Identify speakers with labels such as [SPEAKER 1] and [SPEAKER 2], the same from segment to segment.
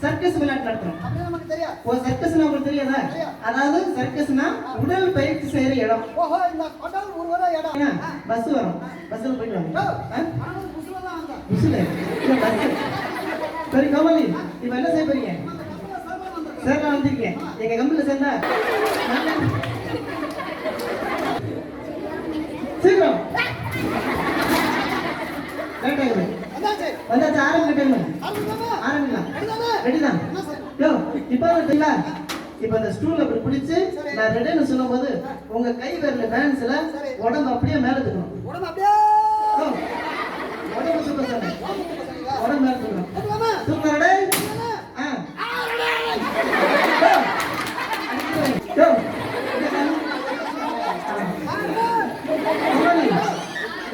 [SPEAKER 1] Circus விளையாட்டு நடத்துறோம். சர்க்கஸ்னா உங்களுக்கு தெரியாதா? அதாவது சர்க்கஸ்னா உடல் பயிற்சி செய்யற இடம். பஸ் வரும், பஸ்ல போயிட்டு சரி கமலி, இப்ப என்ன செய்ய போறீங்க? சார் நான் வந்திருக்கேன், எங்க கம்பெனில சேர்ந்தா சீக்கிரம் வந்தாச்சு. ஆரம்பிக்கலாம். ரெடிதான். இப்ப அந்த ஸ்டூல் அப்படி பிடிச்சு நான் ரெடின்னு சொல்லும் போது உங்க கை விரல பேலன்ஸ்ல உடம்பு அப்படியே மேல தூக்கணும். உடம்பு தூக்கம் சார், உடம்பு மேல தூக்கணும். தூக்கம் ரெடி?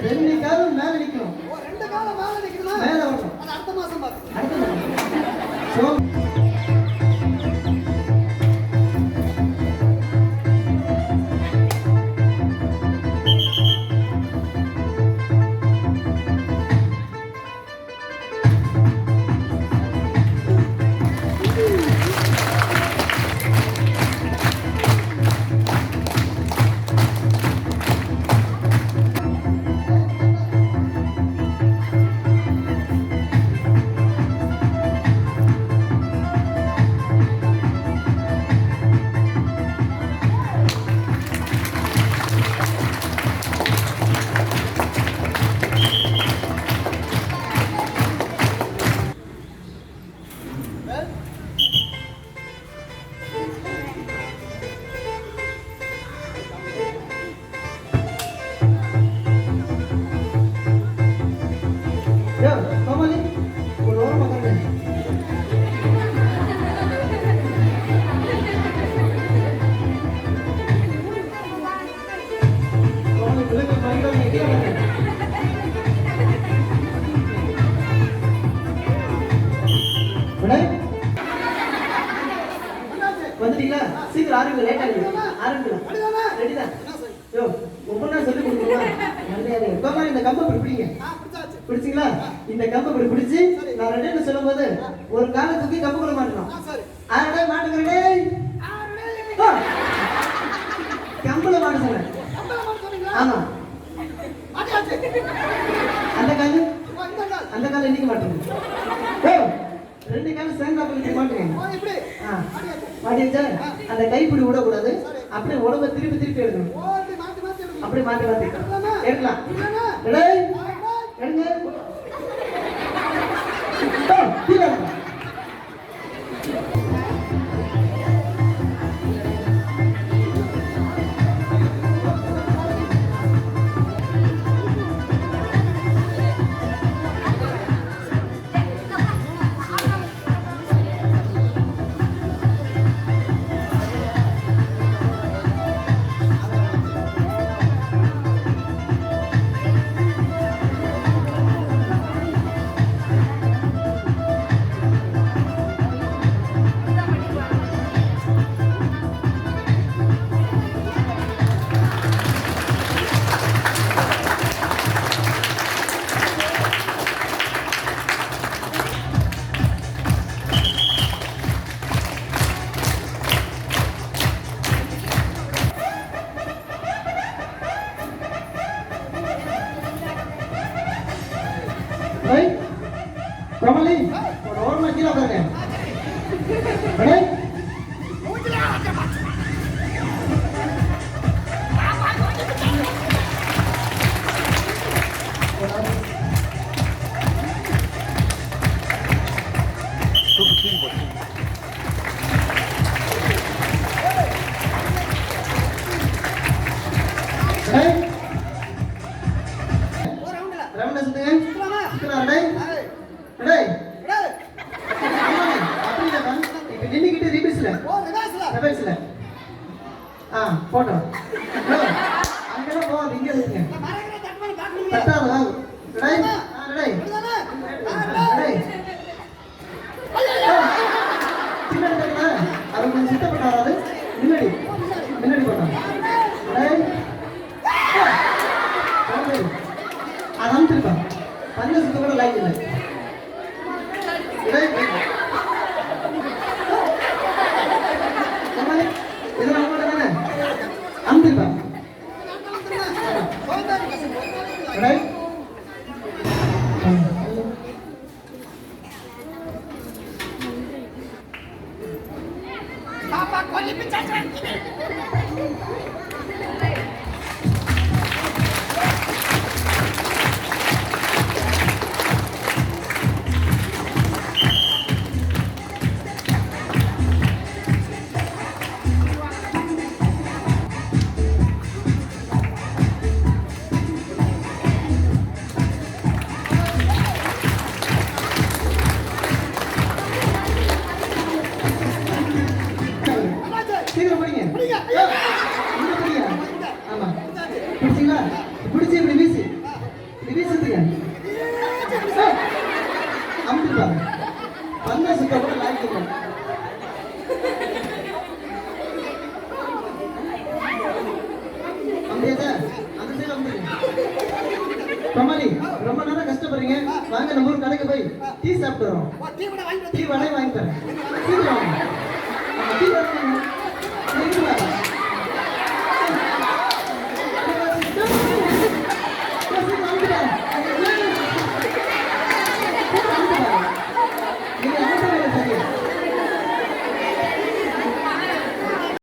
[SPEAKER 1] ரெண்டு காலம் மேல நிக்கணும். மேல வரணும். அடுத்த மாசம் வந்துட்டீங்களா? சீக்கிரம் ஆரம்பிங்க, லேட் ஆகுது. ஆரம்பிக்கலாம். ரெடிதான்? யோ, ஒவ்வொன்றா சொல்லி கொடுக்கணுமா? நல்ல இந்த கம்பை இப்படி பிடிங்க. பிடிச்சிங்களா? இந்த கம்பை இப்படி பிடிச்சி நான் ரெடின்னு சொல்லும் போது ஒரு காலை தூக்கி கம்புக்குள்ள மாட்டணும். ஆரடே மாட்டுக்கிறே. கம்புல மாட்ட சொன்னேன். ஆமா. அந்த கால இன்னைக்கு மாட்டேங்க. ரெண்டு காலம் சேர்ந்தாப்புல மாட்டேங்க. மாட்டிச்சா? அந்த கைப்பிடி விடக்கூடாது. அப்படியே உடம்ப திருப்பி திருப்பி எடுக்கணும். அப்படியே மாட்டி மாட்டி எடுக்கலாம். எடுங்க. கமலி, ஒரு ஓரமா கீழே உட்காருங்க. டபேக்ஸ்ல போட்டோம். அங்கெல்லாம் போகாது, இங்கே இருக்குங்க. தட்டாத வாங்க. ரெடி? ரெடி? ரெடி? சின்ன இடத்துல அது கொஞ்சம் சித்தப்பட்ட வராது. முன்னாடி முன்னாடி போட்டோம். அது அனுப்பிச்சிருக்கோம். பஞ்ச சுத்த கூட லைக் இல்லை. இதெல்லாம் உங்கள்கிட்ட தானே அனுப்பிச்சிருப்பேன். ரைட்? சீக்கிரம் படிங்க. இங்க படிங்க. ஆமா. பிடிச்சீங்களா? பிடிச்சி இப்படி வீசி. இப்படி வீசுதுங்க. அமுத்துப்பாங்க. பந்த சுத்த கூட லாய்க்குங்க. அப்படியே அந்த சைடு அமுத்துங்க. கமாலி, ரொம்ப நேரம் கஷ்டப்படுறீங்க. வாங்க நம்ம ஊர் கடைக்கு போய் டீ சாப்பிட்டு வரோம். டீ வடை வாங்கி தரேன்.